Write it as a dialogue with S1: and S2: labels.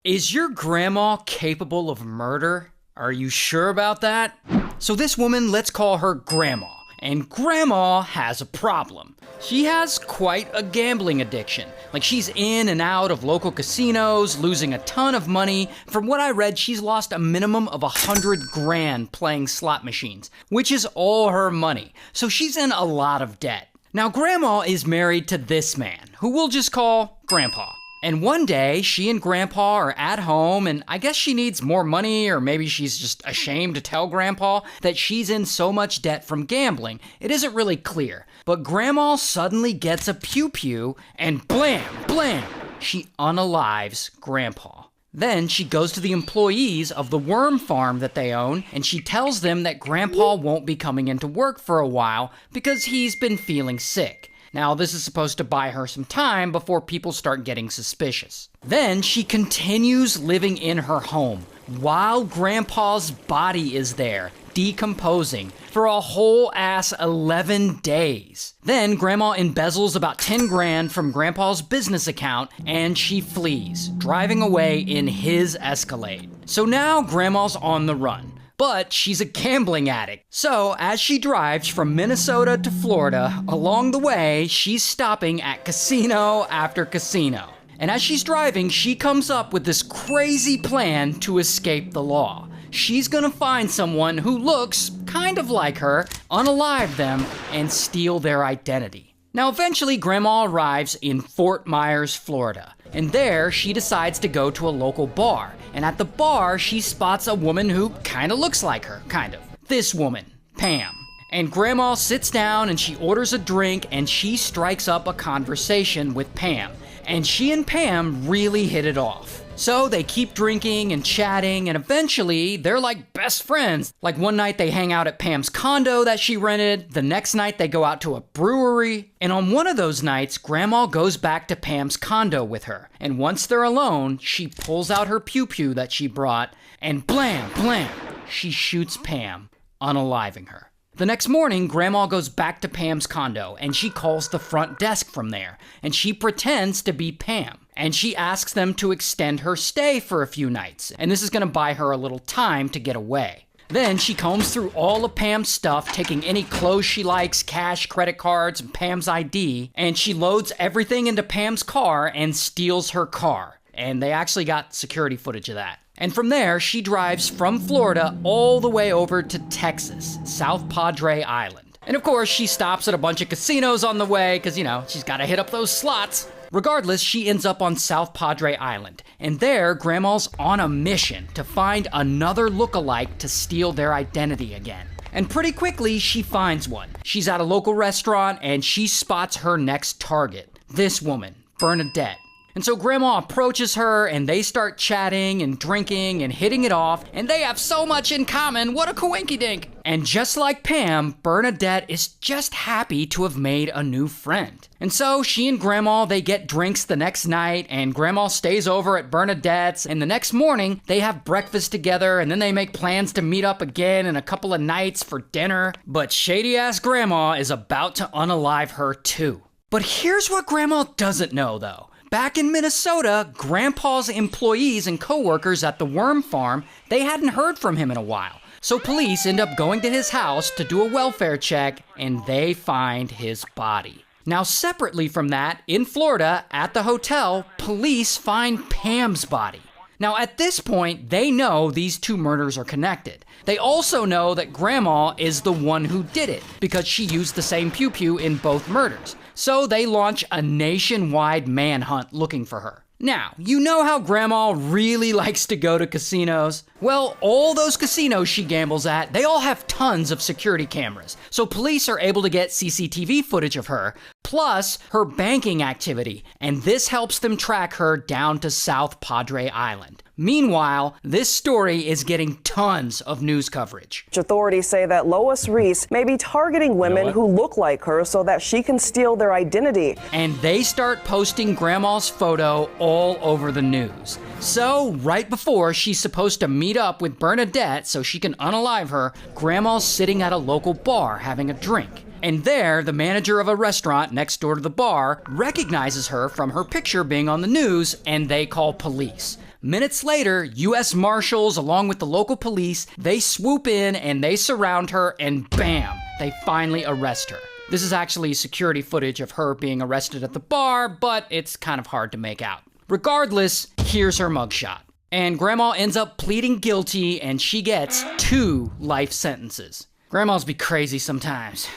S1: Is your grandma capable of murder? Are you sure about that? So this woman, let's call her Grandma. And Grandma has a problem. She has quite a gambling addiction. Like, she's in and out of local casinos, losing a ton of money. From what I read, she's lost a minimum of 100 grand playing slot machines, which is all her money. So she's in a lot of debt. Now, Grandma is married to this man, who we'll just call Grandpa. And one day, she and Grandpa are at home, and I guess she needs more money, or maybe she's just ashamed to tell Grandpa that she's in so much debt from gambling. It isn't really clear. But Grandma suddenly gets a pew-pew, and blam, blam, she unalives Grandpa. Then she goes to the employees of the worm farm that they own, and she tells them that Grandpa won't be coming into work for a while because he's been feeling sick. Now, this is supposed to buy her some time before people start getting suspicious. Then she continues living in her home while Grandpa's body is there, decomposing, for a whole ass 11 days. Then Grandma embezzles about 10 grand from Grandpa's business account and she flees, driving away in his Escalade. So now Grandma's on the run. But she's a gambling addict. So as she drives from Minnesota to Florida, along the way, she's stopping at casino after casino. And as she's driving, she comes up with this crazy plan to escape the law. She's gonna find someone who looks kind of like her, unalive them, and steal their identity. Now, eventually, Grandma arrives in Fort Myers, Florida. And there, she decides to go to a local bar. And at the bar, she spots a woman who kind of looks like her, kind of. This woman, Pam. And Grandma sits down and she orders a drink and she strikes up a conversation with Pam. And she and Pam really hit it off. So they keep drinking and chatting, and eventually they're like best friends. Like, one night they hang out at Pam's condo that she rented, the next night they go out to a brewery, and on one of those nights, Grandma goes back to Pam's condo with her. And once they're alone, she pulls out her pew-pew that she brought, and blam, blam, she shoots Pam, unaliving her. The next morning, Grandma goes back to Pam's condo, and she calls the front desk from there, and she pretends to be Pam. And she asks them to extend her stay for a few nights, and this is going to buy her a little time to get away. Then she combs through all of Pam's stuff, taking any clothes she likes, cash, credit cards, and Pam's ID, and she loads everything into Pam's car and steals her car. And they actually got security footage of that. And from there, she drives from Florida all the way over to Texas, South Padre Island. And of course, she stops at a bunch of casinos on the way, because, you know, she's got to hit up those slots. Regardless, she ends up on South Padre Island, and there, Grandma's on a mission to find another lookalike to steal their identity again. And pretty quickly, she finds one. She's at a local restaurant, and she spots her next target, this woman, Bernadette. And so Grandma approaches her, and they start chatting and drinking and hitting it off, and they have so much in common, what a coinkydink! And just like Pam, Bernadette is just happy to have made a new friend. And so she and Grandma, they get drinks the next night, and Grandma stays over at Bernadette's, and the next morning, they have breakfast together, and then they make plans to meet up again in a couple of nights for dinner. But shady-ass Grandma is about to unalive her too. But here's what Grandma doesn't know, though. Back in Minnesota, Grandpa's employees and coworkers at the worm farm, they hadn't heard from him in a while. So police end up going to his house to do a welfare check, and they find his body. Now, separately from that, in Florida, at the hotel, police find Pam's body. Now, at this point, they know these two murders are connected. They also know that Grandma is the one who did it, because she used the same pew-pew in both murders. So they launch a nationwide manhunt looking for her. Now, you know how Grandma really likes to go to casinos? Well, all those casinos she gambles at, they all have tons of security cameras. So police are able to get CCTV footage of her, plus her banking activity, and this helps them track her down to South Padre Island. Meanwhile, this story is getting tons of news coverage.
S2: Authorities say that Lois Reese may be targeting women who look like her so that she can steal their identity.
S1: And they start posting Grandma's photo all over the news. So, right before she's supposed to meet up with Bernadette so she can unalive her, Grandma's sitting at a local bar having a drink. And there, the manager of a restaurant next door to the bar recognizes her from her picture being on the news, and they call police. Minutes later, U.S. Marshals, along with the local police, they swoop in and they surround her, and bam, they finally arrest her. This is actually security footage of her being arrested at the bar, but it's kind of hard to make out. Regardless, here's her mugshot. And Grandma ends up pleading guilty, and she gets 2 life sentences. Grandmas be crazy sometimes.